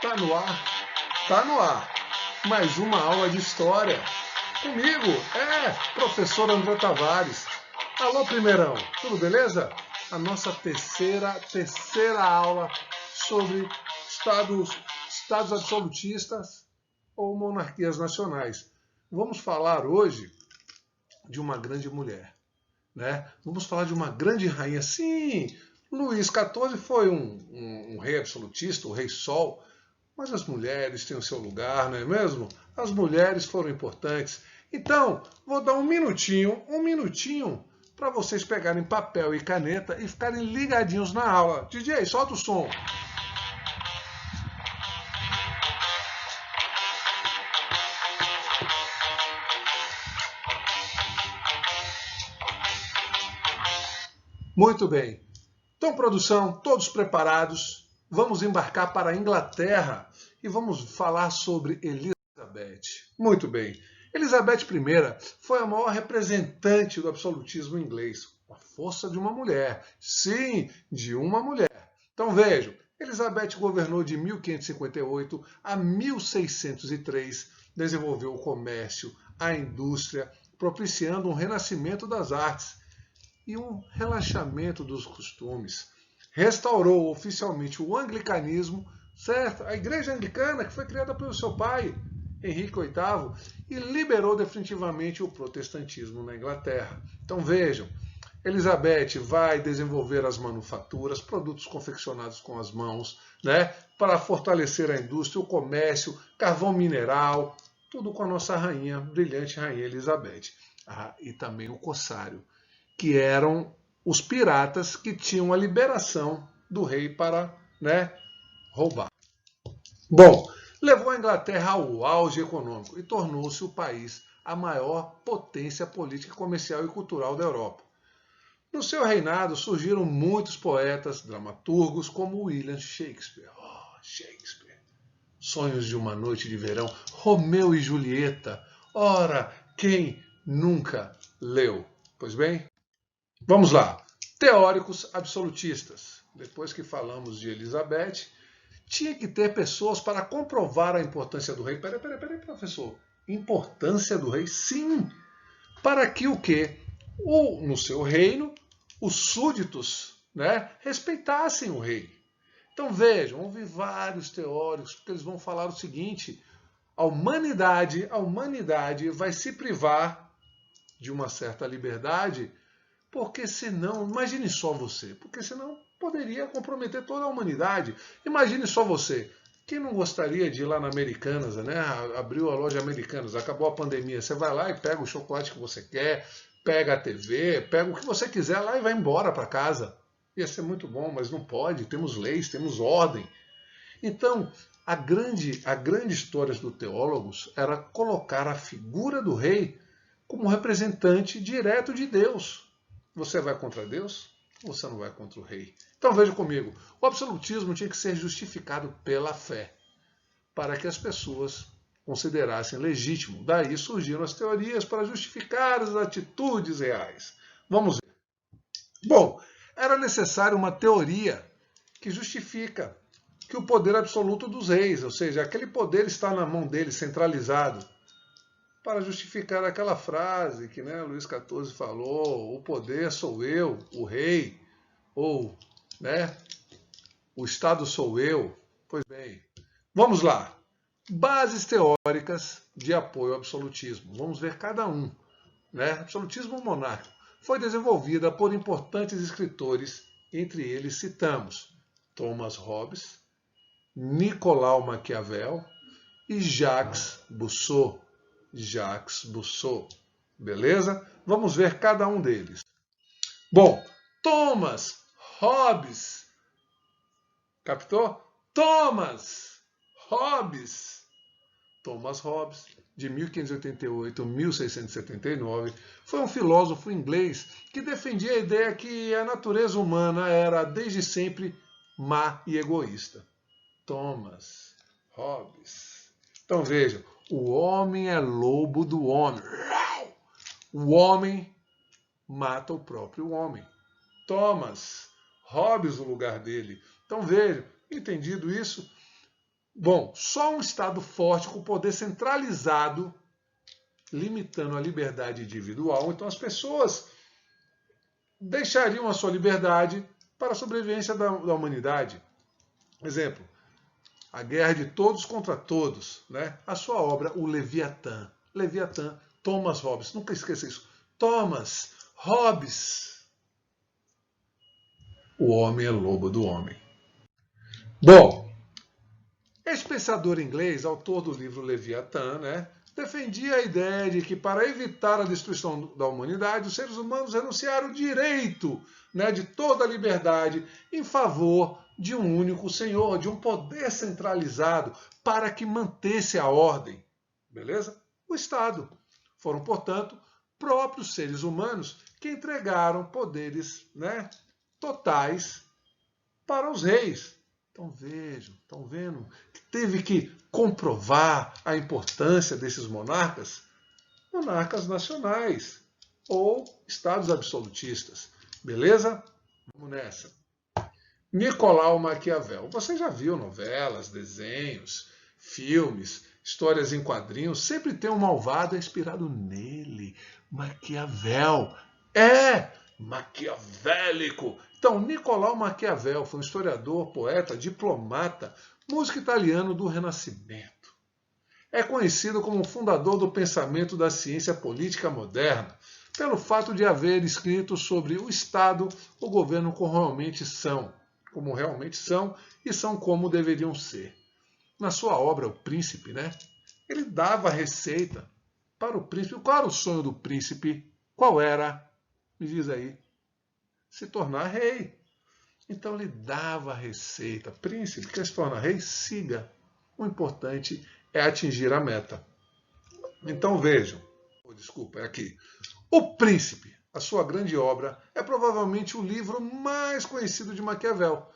Tá no ar, tá no ar. Mais uma aula de história. Comigo, professor André Tavares. Alô, primeirão, tudo beleza? A nossa terceira aula sobre estados absolutistas ou monarquias nacionais. Vamos falar hoje de uma grande mulher, né? Vamos falar de uma grande rainha. Sim, Luís XIV foi um rei absolutista, o Rei Sol, mas as mulheres têm o seu lugar, não é mesmo? As mulheres foram importantes. Então, vou dar um minutinho para vocês pegarem papel e caneta e ficarem ligadinhos na aula. DJ, solta o som. Muito bem. Então, produção, todos preparados? Vamos embarcar para a Inglaterra e vamos falar sobre Elizabeth. Muito bem. Elizabeth I foi a maior representante do absolutismo inglês. A força de uma mulher. Sim, de uma mulher. Então vejam, Elizabeth governou de 1558 a 1603, desenvolveu o comércio, a indústria, propiciando um renascimento das artes e um relaxamento dos costumes. Restaurou oficialmente o anglicanismo, certo? A igreja anglicana que foi criada pelo seu pai, Henrique VIII, e liberou definitivamente o protestantismo na Inglaterra. Então vejam, Elizabeth vai desenvolver as manufaturas, produtos confeccionados com as mãos, né, para fortalecer a indústria, o comércio, carvão mineral, tudo com a nossa rainha, brilhante rainha Elizabeth. E também o corsário, que eram os piratas que tinham a liberação do rei para, roubar. Bom, levou a Inglaterra ao auge econômico e tornou-se o país a maior potência política, comercial e cultural da Europa. No seu reinado surgiram muitos poetas, dramaturgos, como William Shakespeare. Shakespeare. Sonhos de uma noite de verão, Romeu e Julieta. Ora, quem nunca leu? Pois bem, vamos lá. Teóricos absolutistas. Depois que falamos de Elizabeth, tinha que ter pessoas para comprovar a importância do rei. Peraí, professor. Importância do rei? Sim. Para que o quê? No seu reino, os súditos, respeitassem o rei. Então vejam, houve vários teóricos, porque eles vão falar o seguinte: a humanidade vai se privar de uma certa liberdade, porque senão, imagine só você, porque senão poderia comprometer toda a humanidade. Imagine só você, quem não gostaria de ir lá na Americanas, abriu a loja Americanas, acabou a pandemia, você vai lá e pega o chocolate que você quer, pega a TV, pega o que você quiser lá e vai embora para casa. Ia ser muito bom, mas não pode, temos leis, temos ordem. Então, a grande história dos teólogos era colocar a figura do rei como representante direto de Deus. Você vai contra Deus? Ou você não vai contra o rei? Então veja comigo, o absolutismo tinha que ser justificado pela fé, para que as pessoas considerassem legítimo. Daí surgiram as teorias para justificar as atitudes reais. Vamos ver. Bom, era necessário uma teoria que justifica que o poder absoluto dos reis, ou seja, aquele poder está na mão deles, centralizado, para justificar aquela frase que Luís XIV falou: o poder sou eu, o rei, ou o Estado sou eu. Pois bem, vamos lá. Bases teóricas de apoio ao absolutismo. Vamos ver cada um. Absolutismo monárquico. Foi desenvolvida por importantes escritores, entre eles citamos Thomas Hobbes, Nicolau Maquiavel e Jacques Rousseau. Beleza? Vamos ver cada um deles. Bom, Thomas Hobbes. Captou? Thomas Hobbes, de 1588 a 1679, foi um filósofo inglês que defendia a ideia que a natureza humana era desde sempre má e egoísta. Thomas Hobbes. Então vejam, o homem é lobo do homem. O homem mata o próprio homem. Thomas Hobbes, o lugar dele. Então vejam, entendido isso? Bom, só um Estado forte com poder centralizado, limitando a liberdade individual, então as pessoas deixariam a sua liberdade para a sobrevivência da humanidade. Exemplo, A Guerra de Todos contra Todos, né? A sua obra, O Leviatã. Leviatã, Thomas Hobbes, nunca esqueça isso. Thomas Hobbes. O homem é lobo do homem. Bom, esse pensador inglês, autor do livro Leviatã, né, defendia a ideia de que para evitar a destruição da humanidade, os seres humanos renunciaram o direito, né, de toda a liberdade em favor de um único senhor, de um poder centralizado para que mantesse a ordem. Beleza? O Estado. Foram, portanto, próprios seres humanos que entregaram poderes, né, totais para os reis. Então vejam, estão vendo que teve que comprovar a importância desses monarcas? Monarcas nacionais ou estados absolutistas. Beleza? Vamos nessa. Nicolau Maquiavel. Você já viu novelas, desenhos, filmes, histórias em quadrinhos? Sempre tem um malvado inspirado nele. Maquiavel. Maquiavélico. Então, Nicolau Maquiavel foi um historiador, poeta, diplomata, músico italiano do Renascimento. É conhecido como o fundador do pensamento da ciência política moderna, pelo fato de haver escrito sobre o Estado, o governo como realmente são e são como deveriam ser. Na sua obra, O Príncipe, né, ele dava a receita para o príncipe. Qual era o sonho do príncipe? Qual era? Me diz aí. Se tornar rei. Então ele dava a receita. Príncipe, quer se tornar rei? Siga. O importante é atingir a meta. Então vejam. Desculpa, é aqui. O Príncipe, a sua grande obra, é provavelmente o livro mais conhecido de Maquiavel.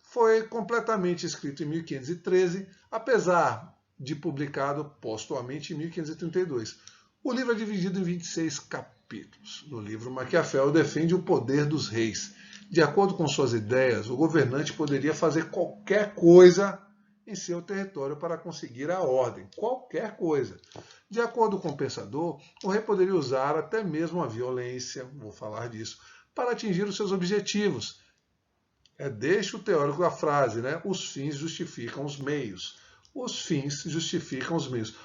Foi completamente escrito em 1513, apesar de publicado postumamente em 1532. O livro é dividido em 26 capítulos. No livro, Maquiavel defende o poder dos reis. De acordo com suas ideias, o governante poderia fazer qualquer coisa em seu território para conseguir a ordem. Qualquer coisa. De acordo com o pensador, o rei poderia usar até mesmo a violência, vou falar disso, para atingir os seus objetivos. Deixa o teórico a frase, né? Os fins justificam os meios. Os fins justificam os meios.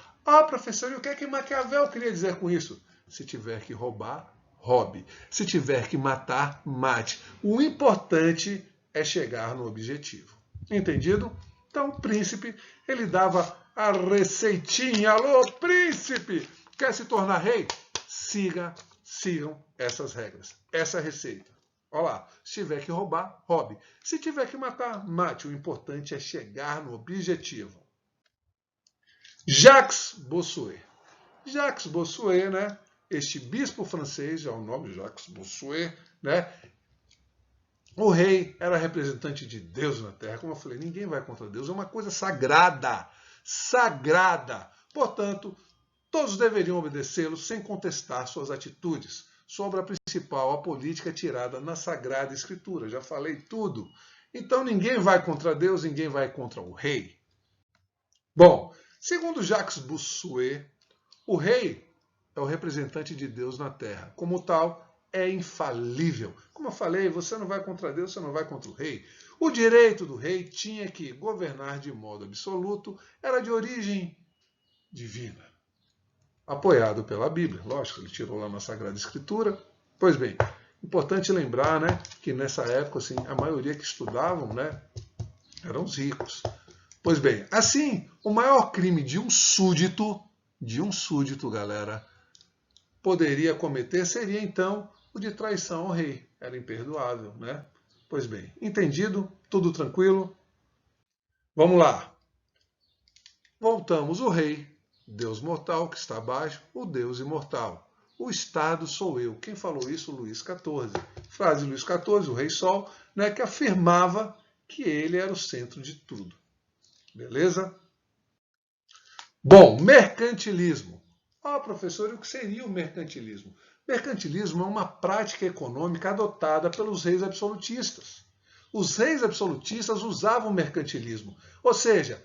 Professor, e o que é que Maquiavel queria dizer com isso? Se tiver que roubar, roube. Se tiver que matar, mate. O importante é chegar no objetivo. Entendido? Então, o príncipe, ele dava a receitinha. Alô, príncipe! Quer se tornar rei? Sigam essas regras. Essa receita. Olha lá, se tiver que roubar, roube. Se tiver que matar, mate. O importante é chegar no objetivo. Jacques Bossuet. Jacques Bossuet, né? Este bispo francês, já é o nome Jacques Bossuet, né? O rei era representante de Deus na terra. Como eu falei, ninguém vai contra Deus. É uma coisa sagrada. Sagrada. Portanto, todos deveriam obedecê-lo sem contestar suas atitudes. Sua obra principal, a política, é tirada na Sagrada Escritura. Já falei tudo. Então, ninguém vai contra Deus, ninguém vai contra o rei. Bom, segundo Jacques Bossuet, o rei é o representante de Deus na terra. Como tal, é infalível. Como eu falei, você não vai contra Deus, você não vai contra o rei. O direito do rei tinha que governar de modo absoluto, era de origem divina. Apoiado pela Bíblia. Lógico, ele tirou lá na Sagrada Escritura. Pois bem, importante lembrar, né, que nessa época assim, a maioria que estudavam, né, eram os ricos. Pois bem, assim, o maior crime de um súdito, galera, poderia cometer seria então o de traição ao rei. Era imperdoável, né? Pois bem, entendido? Tudo tranquilo? Vamos lá. Voltamos. O rei, Deus mortal que está abaixo, o Deus imortal. O Estado sou eu. Quem falou isso? Luís XIV. Frase de Luís XIV, o rei Sol, né, que afirmava que ele era o centro de tudo. Beleza? Bom, mercantilismo. Professor, e o que seria o mercantilismo? Mercantilismo é uma prática econômica adotada pelos reis absolutistas. Os reis absolutistas usavam o mercantilismo, ou seja,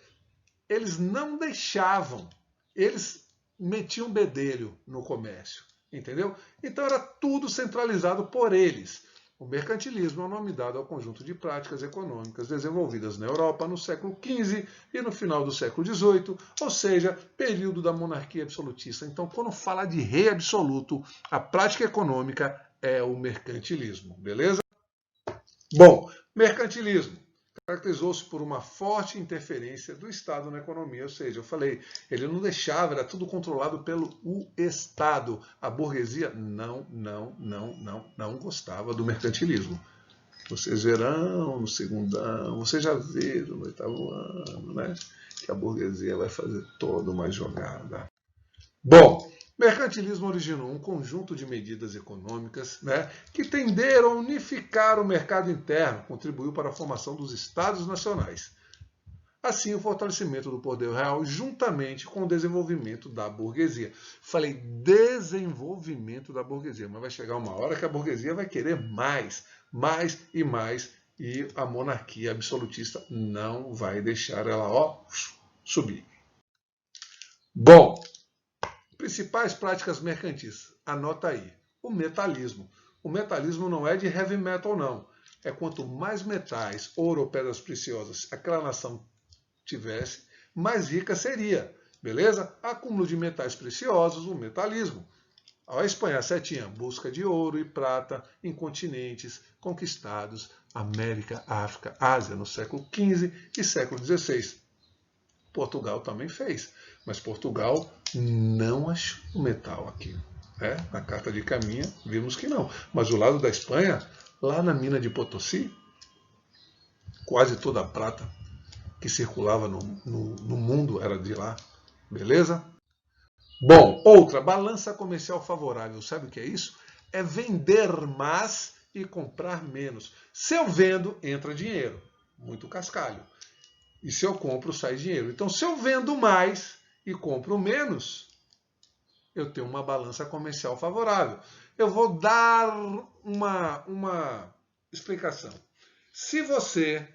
eles não deixavam, eles metiam bedelho no comércio, entendeu? Então era tudo centralizado por eles. O mercantilismo é o nome dado ao conjunto de práticas econômicas desenvolvidas na Europa no século XV e no final do século XVIII, ou seja, período da monarquia absolutista. Então, quando fala de rei absoluto, a prática econômica é o mercantilismo, beleza? Bom, mercantilismo caracterizou-se por uma forte interferência do Estado na economia, ou seja, eu falei, ele não deixava, era tudo controlado pelo Estado. A burguesia não gostava do mercantilismo. Vocês verão no segundão, vocês já viram no 8º ano, né? Que a burguesia vai fazer toda uma jogada. Bom, mercantilismo originou um conjunto de medidas econômicas, né, que tenderam a unificar o mercado interno, contribuiu para a formação dos Estados nacionais. Assim, o fortalecimento do poder real juntamente com o desenvolvimento da burguesia. Falei desenvolvimento da burguesia, mas vai chegar uma hora que a burguesia vai querer mais, mais e mais, e a monarquia absolutista não vai deixar ela subir. Bom, principais práticas mercantis. Anota aí. O metalismo. O metalismo não é de heavy metal, não. É quanto mais metais, ouro ou pedras preciosas aquela nação tivesse, mais rica seria. Beleza? Acúmulo de metais preciosos, o metalismo. A Espanha, setinha, busca de ouro e prata em continentes conquistados, América, África, Ásia, no século XV e século XVI. Portugal também fez, mas Portugal não achou metal aqui. Na carta de Caminha vimos que não. Mas o lado da Espanha, lá na mina de Potosí, quase toda a prata que circulava no mundo era de lá. Beleza? Bom, outra, balança comercial favorável. Sabe o que é isso? É vender mais e comprar menos. Se eu vendo, entra dinheiro. Muito cascalho. E se eu compro, sai dinheiro. Então, se eu vendo mais e compro menos, eu tenho uma balança comercial favorável. Eu vou dar uma explicação. Se você,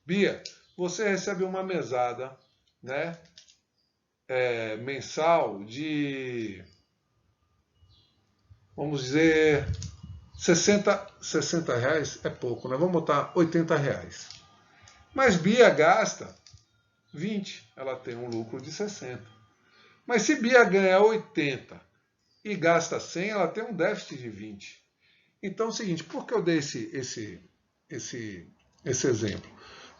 Bia, você recebe uma mesada, né, mensal de, vamos dizer, 60 reais é pouco, né? Vamos botar 80 reais. Mas Bia gasta 20, ela tem um lucro de 60. Mas se Bia ganha 80 e gasta 100, ela tem um déficit de 20. Então é o seguinte, por que eu dei esse exemplo?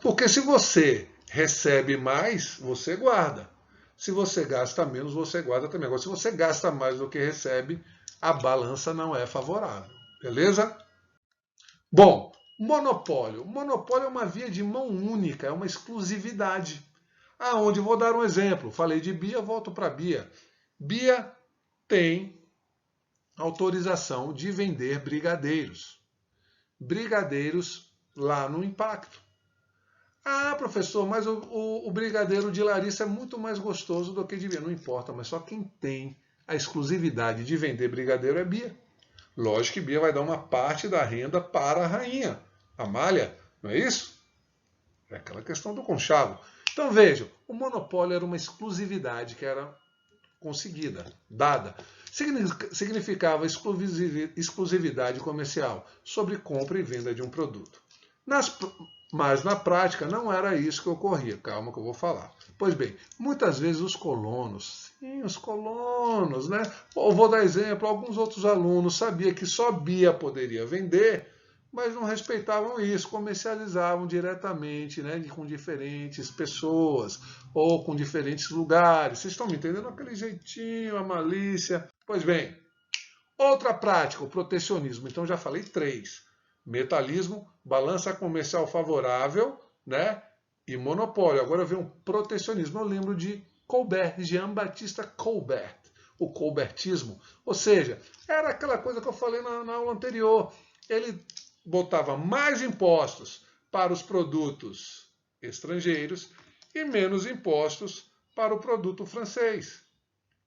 Porque se você recebe mais, você guarda. Se você gasta menos, você guarda também. Agora, se você gasta mais do que recebe, a balança não é favorável. Beleza? Bom, monopólio. Monopólio é uma via de mão única, é uma exclusividade. Aonde vou dar um exemplo. Falei de Bia, volto para Bia. Bia tem autorização de vender brigadeiros. Brigadeiros lá no Impacto. Ah, professor, mas o brigadeiro de Larissa é muito mais gostoso do que de Bia. Não importa, mas só quem tem a exclusividade de vender brigadeiro é Bia. Lógico que Bia vai dar uma parte da renda para a rainha, Amália, não é isso? É aquela questão do conchavo. Então vejam, o monopólio era uma exclusividade que era conseguida, dada. Significava exclusividade comercial sobre compra e venda de um produto. Mas na prática não era isso que ocorria. Calma que eu vou falar. Pois bem, muitas vezes os colonos, né? Eu vou dar exemplo, alguns outros alunos sabiam que só Bia poderia vender, mas não respeitavam isso, comercializavam diretamente, né, com diferentes pessoas ou com diferentes lugares. Vocês estão me entendendo? Aquele jeitinho, a malícia. Pois bem, outra prática, o protecionismo. Então já falei 3. Metalismo, balança comercial favorável, né, e monopólio. Agora vem um protecionismo. Eu lembro de Colbert, Jean-Baptiste Colbert, o colbertismo. Ou seja, era aquela coisa que eu falei na aula anterior. Ele botava mais impostos para os produtos estrangeiros e menos impostos para o produto francês.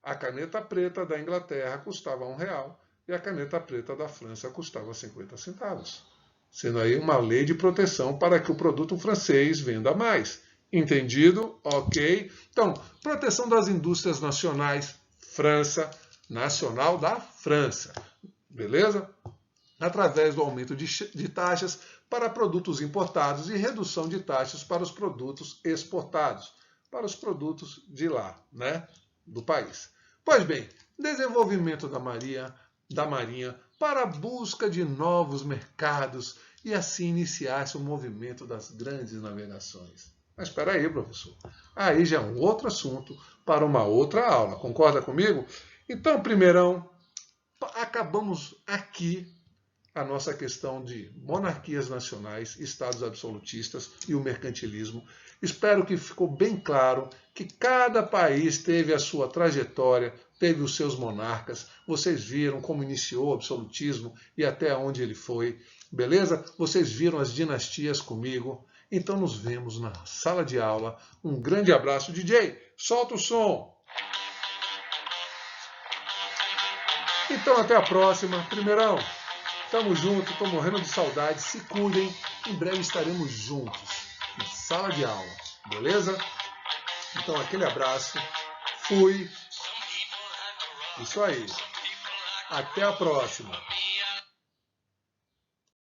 A caneta preta da Inglaterra custava R$1 e a caneta preta da França custava 50 centavos. Sendo aí uma lei de proteção para que o produto francês venda mais Entendido? Ok. Então, proteção das indústrias nacionais, França, nacional da França. Beleza? Através do aumento de taxas para produtos importados e redução de taxas para os produtos exportados, para os produtos de lá, né, do país. Pois bem, desenvolvimento da Marinha para a busca de novos mercados e assim iniciar-se o movimento das grandes navegações. Mas espera aí, professor. Aí já é um outro assunto para uma outra aula. Concorda comigo? Então, primeirão, acabamos aqui a nossa questão de monarquias nacionais, estados absolutistas e o mercantilismo. Espero que ficou bem claro que cada país teve a sua trajetória, teve os seus monarcas. Vocês viram como iniciou o absolutismo e até onde ele foi. Beleza? Vocês viram as dinastias comigo. Então nos vemos na sala de aula. Um grande abraço, DJ. Solta o som. Então até a próxima. Primeirão, tamo junto, tô morrendo de saudade. Se cuidem. Em breve estaremos juntos na sala de aula. Beleza? Então aquele abraço. Fui. Isso aí. Até a próxima.